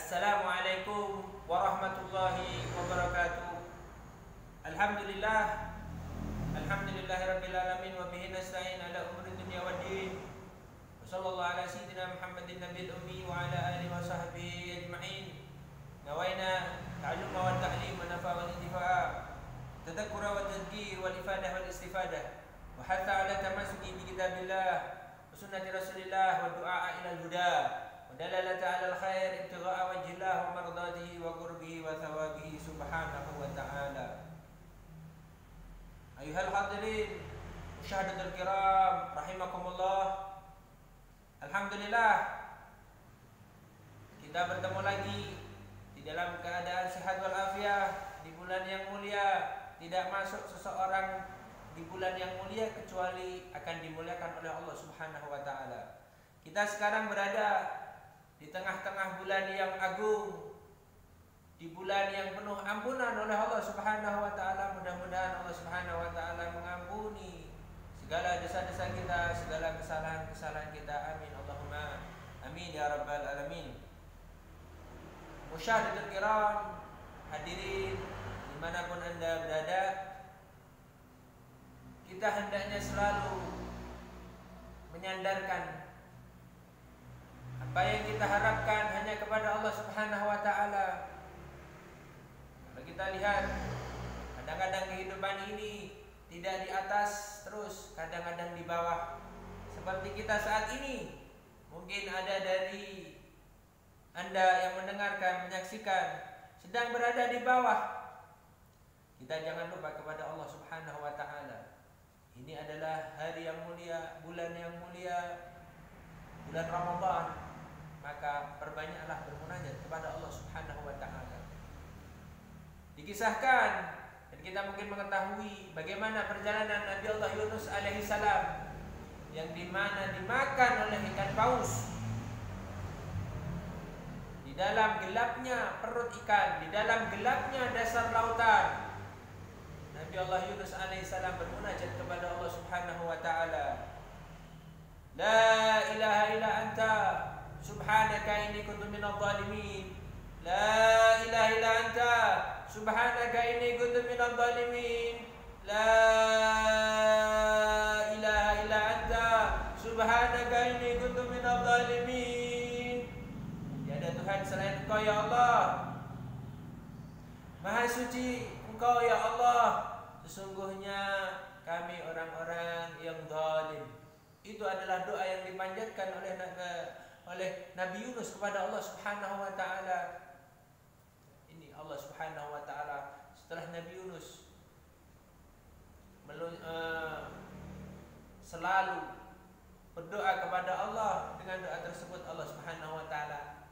Assalamualaikum warahmatullahi wabarakatuh. Alhamdulillah, alhamdulillahirabbil alamin wa bihi nasta'in ala umuri dunya waddin. Wassallallahu ala sayyidina Muhammadin nabiyil ummi wa ala alihi wa sahbihi ajma'in. Nawaina ta'alluma wa ta'lim wa nafa wa intifa'a, tadhakkura wa tadhkir wal ifadah wal istifadah, wa hatta ala tamassuki bi kitabillah wa sunnati rasulillah wa du'a ila al-huda. Dalalata 'alal khair ibtigha'a wajhillah wa mardatihi wa qurbihi wa thawabihi subhanahu wa ta'ala. Ayuhal hadirin musyahadatul kiram rahimakumullah. Alhamdulillah kita bertemu lagi di dalam keadaan sehat wal afiah di bulan yang mulia. Tidak masuk seseorang di bulan yang mulia kecuali akan dimuliakan oleh Allah Subhanahu wa ta'ala. Kita sekarang berada di tengah-tengah bulan yang agung, di bulan yang penuh ampunan oleh Allah Subhanahu wa ta'ala. Mudah-mudahan Allah Subhanahu wa ta'ala mengampuni segala dosa-dosa kita, segala kesalahan-kesalahan kita. Amin Allahumma amin ya rabbal alamin. Musyahadatul kiram, hadirin dimanapun anda berada, kita hendaknya selalu menyandarkan apa yang kita harapkan hanya kepada Allah Subhanahu wa ta'ala. Kalau kita lihat, kadang-kadang kehidupan ini tidak di atas terus, kadang-kadang di bawah. Seperti kita saat ini, mungkin ada dari anda yang mendengarkan, menyaksikan sedang berada di bawah. Kita jangan lupa kepada Allah Subhanahu wa ta'ala. Ini adalah hari yang mulia, bulan yang mulia, bulan Ramadan. Maka perbanyaklah bermunajat kepada Allah Subhanahu wa ta'ala. Dikisahkan dan kita mungkin mengetahui bagaimana perjalanan Nabi Allah Yunus alaihi salam yang dimana dimakan oleh ikan paus. Di dalam gelapnya perut ikan, di dalam gelapnya dasar lautan, Nabi Allah Yunus alaihi salam bermunajat kepada Allah Subhanahu wa ta'ala. La ilaha illa anta subhanaka inni kuntu minadh dhalimin. La ilaha illa anta subhanaka inni kuntu minadh dhalimin. La ilaha illa anta subhanaka inni kuntu minadh dhalimin. Tiada Tuhan selain Engkau ya Allah. Maha suci Engkau ya Allah. Sesungguhnya kami orang-orang yang zalim. Itu adalah doa yang dipanjatkan oleh Nabi Yunus kepada Allah Subhanahu wa ta'ala. Ini Allah Subhanahu wa ta'ala setelah Nabi Yunus selalu berdoa kepada Allah, dengan doa tersebut Allah Subhanahu wa ta'ala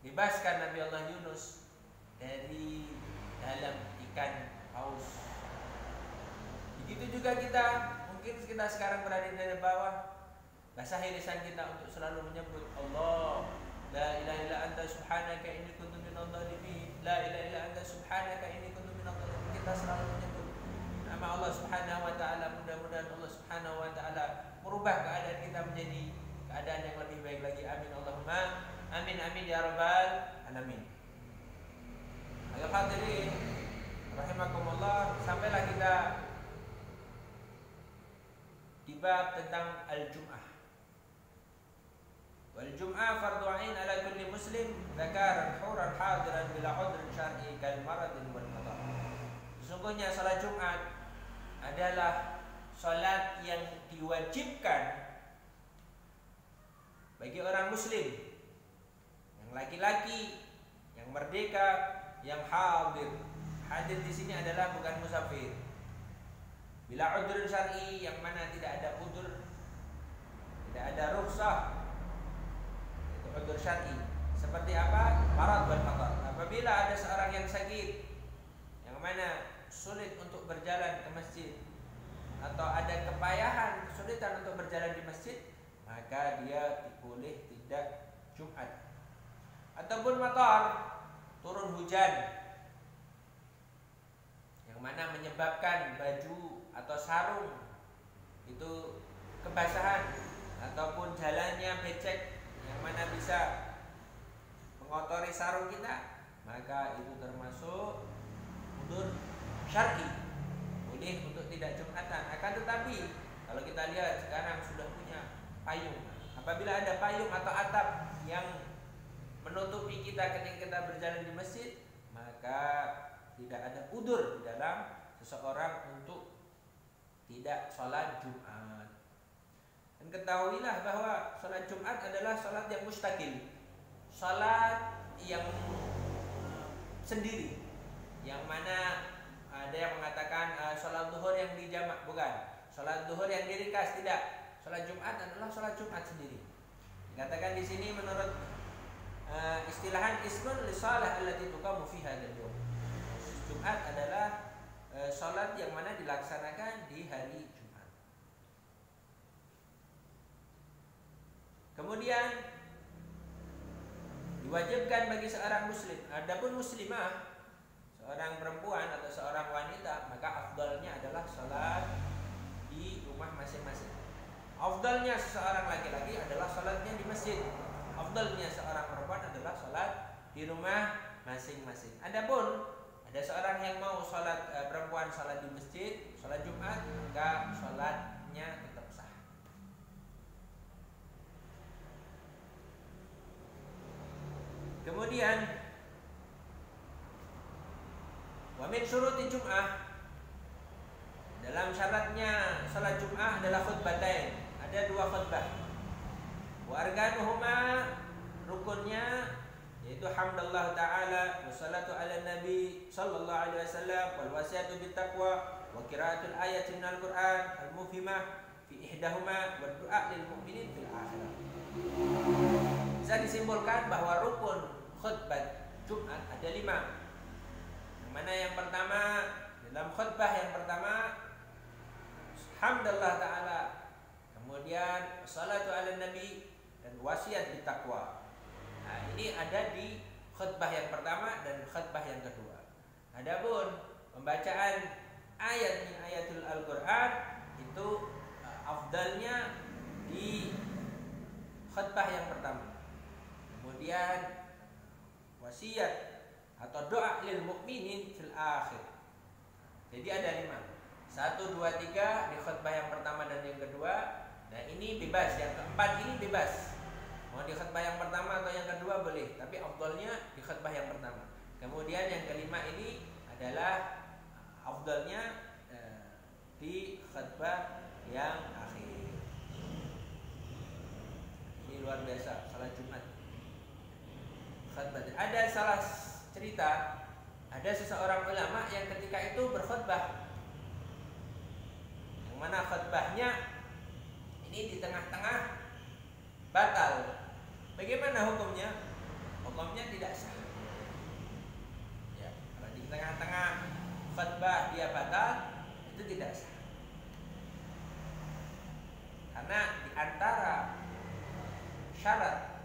bebaskan Nabi Allah Yunus dari dalam ikan paus. Begitu juga kita, mungkin kita sekarang berada di bawah. Basahi lisan kita untuk selalu menyebut Allah. La ilaha illa anta subhanaka inni kuntu minadh dhalimin. La ilaha illa anta subhanaka inni kuntu minadh dhalimin. Kita selalu menyebut nama Allah Subhanahu wa ta'ala. Mudah-mudahan Allah Subhanahu wa ta'ala merubah keadaan kita menjadi keadaan yang lebih baik lagi. Amin Allahumma amin amin ya rabbal alamin. Ayo hadirin rahimakumullah, sampailah kita di bab tentang al-jum'ah. Wal jum'ah fardhu 'ain 'ala kulli muslim dzakaran huran hadiran bila 'udhrin syar'i kal maradin wal qada'. Sesungguhnya salat Jumat adalah salat yang diwajibkan bagi orang muslim, yang laki-laki, yang merdeka, yang hadir. Hadir di sini adalah bukan musafir. Bila 'udhrin syar'i, yang mana tidak ada udzur, tidak ada rukhsah. Udzur syar'i seperti apa? Marad wal qada'. Apabila ada seorang yang sakit, yang mana sulit untuk berjalan ke masjid, atau ada kepayahan, kesulitan untuk berjalan di masjid, maka dia boleh tidak Jumat. Ataupun matar, turun hujan, yang mana menyebabkan baju atau sarung itu kebasahan, ataupun jalannya becek, yang mana bisa mengotori sarung kita, maka itu termasuk udzur syar'i, boleh untuk tidak Jumatan. Akan tetapi kalau kita lihat sekarang sudah punya payung, apabila ada payung atau atap yang menutupi kita ketika kita berjalan di masjid, maka tidak ada udzur di dalam seseorang untuk tidak sholat Jumat. Dan ketahuilah bahwa sholat Jumat adalah sholat yang mustaqil, sholat yang sendiri, yang mana ada yang mengatakan sholat zuhur yang dijamak, bukan. Sholat zuhur yang diringkas, tidak. Sholat Jumat adalah sholat Jumat sendiri. Dikatakan di sini menurut istilahan ismun li shalah allati tuqamu fi hadzal yawm. Jumat adalah sholat yang mana dilaksanakan di hari Jumat. Kemudian diwajibkan bagi seorang muslim, adapun muslimah, seorang perempuan atau seorang wanita, maka afdalnya adalah sholat di rumah masing-masing. Afdalnya seseorang laki-laki adalah sholatnya di masjid. Afdalnya seorang perempuan adalah sholat di rumah masing-masing. Adapun ada seorang yang mau sholat perempuan sholat di masjid, sholat Jumat, maka sholatnya tetap sah. Kemudian wa min syuruti Jum'ah, dalam syaratnya salat Jum'ah adalah khutbatain, ada 2 khutbah. Wa arkanuhuma, rukunnya yaitu hamdallah ta'ala wa salatu ala nabi sallallahu alaihi wasallam wal wasiyatu bittaqwa wa qiraatul ayati minal Qur'an al-mufhimah fi ihdahuma wa du'a lil mu'minin fil akhirah. Bisa disimpulkan bahwa rukun khutbah Jumat ada 5. Yang mana yang pertama, dalam khutbah yang pertama hamdallah ta'ala, kemudian salatu ala nabi dan wasiat bittaqwa. Nah, ini ada di khutbah yang pertama dan khutbah yang kedua. Adapun pembacaan ayat min ayatul Al-Qur'an itu afdalnya di khutbah yang pertama. Kemudian wasiat atau doa lil mukminin fil akhir. Jadi ada 5. 1, 2, 3 di khutbah yang pertama dan yang kedua. Nah, ini bebas. Yang keempat ini bebas. Mau di khutbah yang pertama atau yang kedua boleh, tapi afdalnya di khutbah yang pertama. Kemudian yang kelima ini adalah afdalnya di khutbah yang akhir. Ini luar biasa salat Jumat. Khutbah. Ada salah cerita, ada seseorang ulama yang ketika itu berkhutbah, yang mana khutbahnya ini di tengah-tengah batal. Bagaimana hukumnya? Hukumnya tidak sah. Ya, kalau di tengah-tengah khutbah dia batal, itu tidak sah. Karena di antara syarat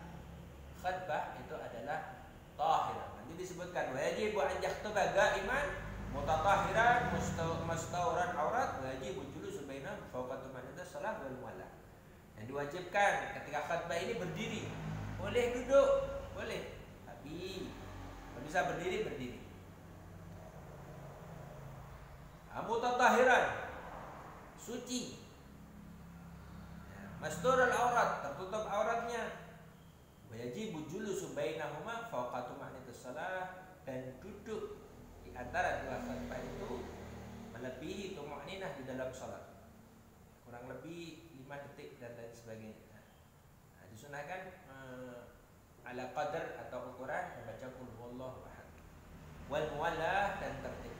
khutbah itu adalah tahir. Nanti disebutkan wajib an yakhtaba qaiman mutatahhiran mustawran aurat wajib julusu baina fawqatu manita salat wal mualla. Yang diwajibkan ketika khutbah ini berdiri. Boleh duduk, boleh. Tapi kalau bisa berdiri, berdiri. Mutatahhiran, suci. Masturul aurat, tertutup auratnya. Wajib julusu bainahuma fawqatu ma'nitus shalah, dan duduk di antara dua khutbah itu melebihi tuma'ninah di dalam salat. Kurang lebih 5 detik dan lain sebagainya. Nah, disunahkan ala qadar atau ukuran membaca qul huwallahu ahad. Wal muwallah, dan tertib.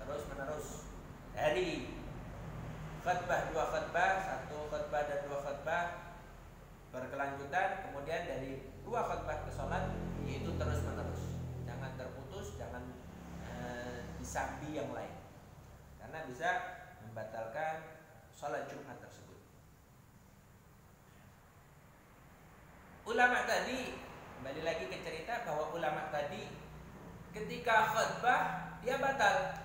Terus menerus dari khutbah 2 khutbah, 1 khutbah dan 2 khutbah berkelanjutan, kemudian dari 2 khutbah ke salat, yaitu terus menerus. Jangan terputus, jangan disambi yang lain, karena bisa membatalkan salat Jumat tersebut. Ulama tadi, kembali lagi ke cerita bahwa ulama tadi ketika khutbah dia batal.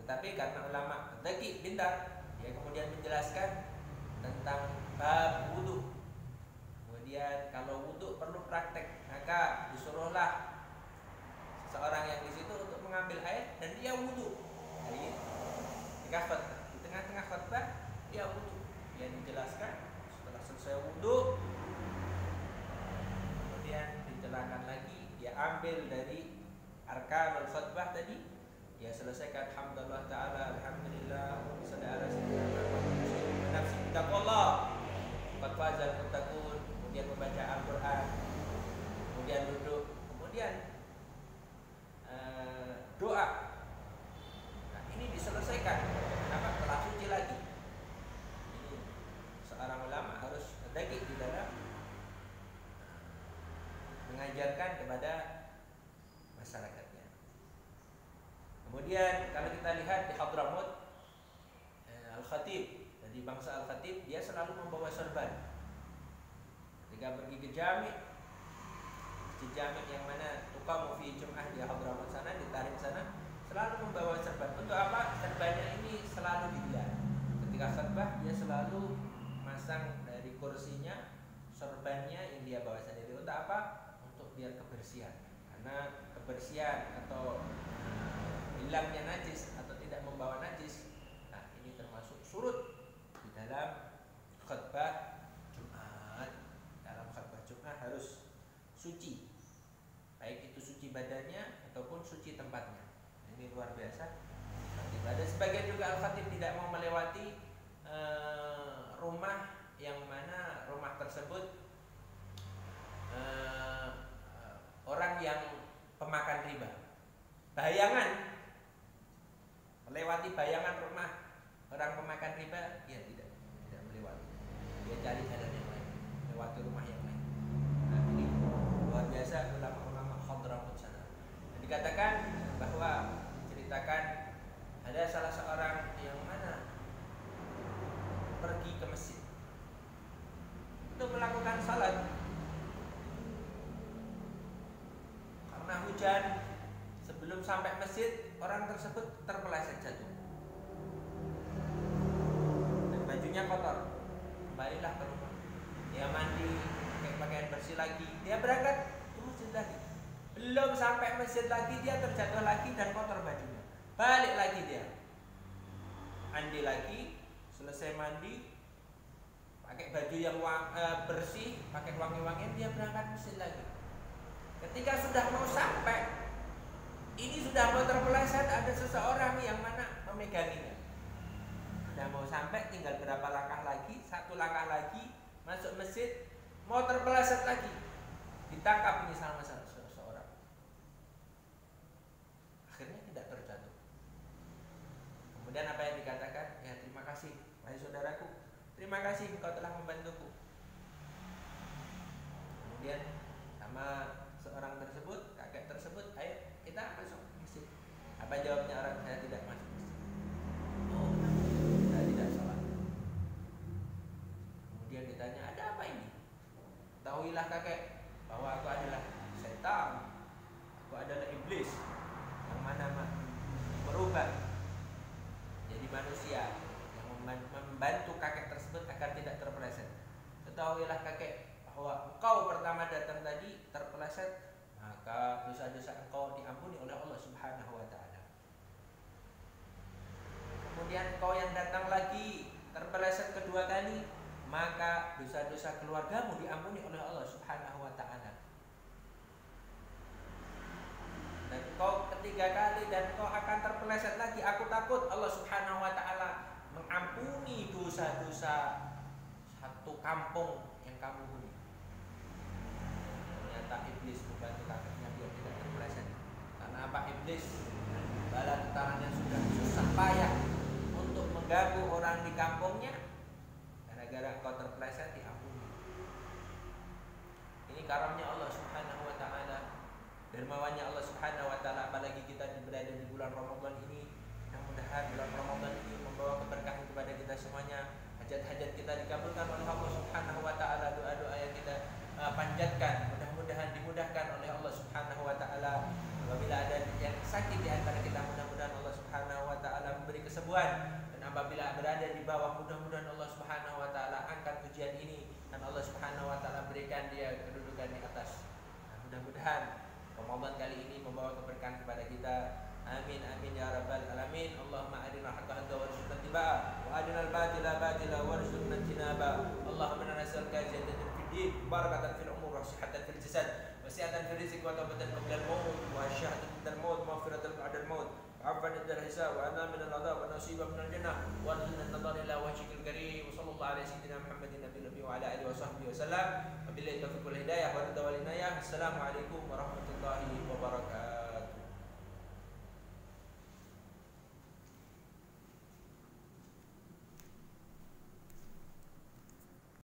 Tetapi karena ulama zaki, pintar, dia kemudian menjelaskan tentang bab wudu. Kemudian kalau wudu perlu praktek, maka disuruhlah seseorang yang di situ untuk mengambil air dan dia wudu. Jadi di tengah-tengah khutbah dia wudu. Dia dijelaskan setelah selesai wudu, kemudian dijelaskan lagi, dia ambil dari arkanul khutbah tadi, dia selesaikan hamdalillah taala alhamdulillah sallallahu alaihi wasallam taqwallah qad fazal muttaqun, kemudian membaca Al-Qur'an, kemudian duduk, kemudian doa. Nah, ini diselesaikan. Kenapa? Telah suci lagi. Ini seorang ulama harus daging di dalam mengajarkan kepada masyarakatnya. Kemudian kalau kita lihat di Hadramut, Al-Khatib, dari bangsa Al-Khatib, dia selalu membawa sorban. Ketika pergi ke Masjid Jami' yang mana tuqamu fi Jum'ah di Hadramut sana, di Tarim sana, selalu membawa sorban. Untuk apa? Sorbannya ini selalu dilihat. Ketika khutbah dia selalu masang dari kursinya sorbannya yang dia bawa sendiri. Untuk apa? Untuk biar kebersihan. Karena kebersihan atau hilangnya najis atau tidak membawa najis, nah ini termasuk surut di dalam khutbah Jumat. Dalam khutbah Jumat harus suci, baik itu suci badannya ataupun suci tempatnya. Ini luar biasa. Ada sebagian juga Al-Khatib tidak mau melewati rumah yang mana rumah tersebut orang yang pemakan riba. Bayangan, melewati bayangan rumah orang pemakan riba, dia tidak melewati. Dia cari jalan yang lain, melewati rumah yang lain. Nah, ini luar biasa ulama-ulama Hadramut sana. Dikatakan bahwa ceritakan ada salah seorang yang mana pergi ke masjid untuk melakukan salat. Karena hujan, sebelum sampai masjid orang tersebut terpeleset jatuh dan bajunya kotor. Kembalilah ke rumah, dia mandi, pakai pakaian bersih lagi, dia berangkat ke masjid lagi. Belum sampai masjid lagi dia terjatuh lagi dan kotor bajunya. Balik lagi dia, mandi lagi, selesai mandi, pakai baju yang bersih, pakai wangi-wangian, dia berangkat masjid lagi. Ketika sudah mau sampai, ini sudah mau terpeleset, ada seseorang yang mana memeganginya. Sudah mau sampai, tinggal berapa langkah lagi, satu langkah lagi, masuk masjid, mau terpeleset lagi, ditangkap ini sama seseorang. Akhirnya tidak terjatuh. Kemudian apa yang dikatakan? Ya terima kasih, wahai saudaraku, terima kasih engkau telah membantuku. Kemudian sama seorang tersebut, kakek tersebut, ayo kita masuk masjid. Apa jawabnya orang? Saya tidak masuk masjid. Oh, saya tidak sholat. Kemudian ditanya, ada apa ini? Tahuilah kakek bahwa aku adalah setan, aku adalah iblis yang mana merubah jadi manusia yang membantu kakek tersebut agar tidak terpeleset. Ketahuilah kakek bahwa engkau pertama datang tadi terpeleset, maka dosa-dosa engkau diampuni oleh Allah Subhanahu wa taala. Kemudian engkau yang datang lagi terpeleset kedua kali, maka dosa-dosa keluargamu diampuni oleh Allah Subhanahu wa taala. Dan engkau ketiga kali dan engkau akan terpeleset lagi, aku takut Allah Subhanahu wa taala mengampuni dosa-dosa satu kampung yang kamu huni. Ternyata iblis membantu kakeknya biar tidak terpeleset. Karena apa? Iblis bala tentaranya sudah susah payah untuk mengganggu orang di kampungnya, gara-gara kau terpeleset diampuni. Ini karamnya Allah Subhanahu wa taala, dermawannya Allah Subhanahu wa taala. Apalagi kita berada di bulan Ramadan ini, mudah-mudahan bulan Ramadan ini membawa keberkahan kepada kita semuanya. Hajat-hajat kita dikabulkan oleh Allah Subhanahu wa taala, doa-doa yang kita panjatkan mudah-mudahan dimudahkan oleh Allah Subhanahu wa taala. Apabila ada yang sakit di antara kita, mudah-mudahan Allah Subhanahu wa taala memberi kesembuhan, dan apabila berada di bawah, mudah-mudahan Allah Subhanahu wa taala angkat ujian ini dan Allah Subhanahu wa taala berikan dia kedudukan di atas. Mudah-mudahan Ramadan kali ini membawa keberkahan kepada kita. Amin amin ya rabbal alamin. Allahumma arina al-haqqa haqqan warzuqna ittiba'ah wa arina al-batila batila warzuqna ijtinaba. Allahumma inna nas'aluka ziyadatan fid din, barakatan fil umur, wa sihhatan fil jasad, wa si'atan fil rizq, wa tawbatan qabla al-maut, wa syahadatan ba'da al-maut, maghfiratan ba'da al-maut, عفوا عند الحساب وأنا من العذاب ونصيبا من الجنة وارزقنا النظر إلى وجهك الكريم وصلى الله على سيدنا محمد النبي الأمي وعلى آله وصحبه وسلم وبالله التوفيق والهداية والرضا والعناية. السلام عليكم ورحمة الله وبركاته.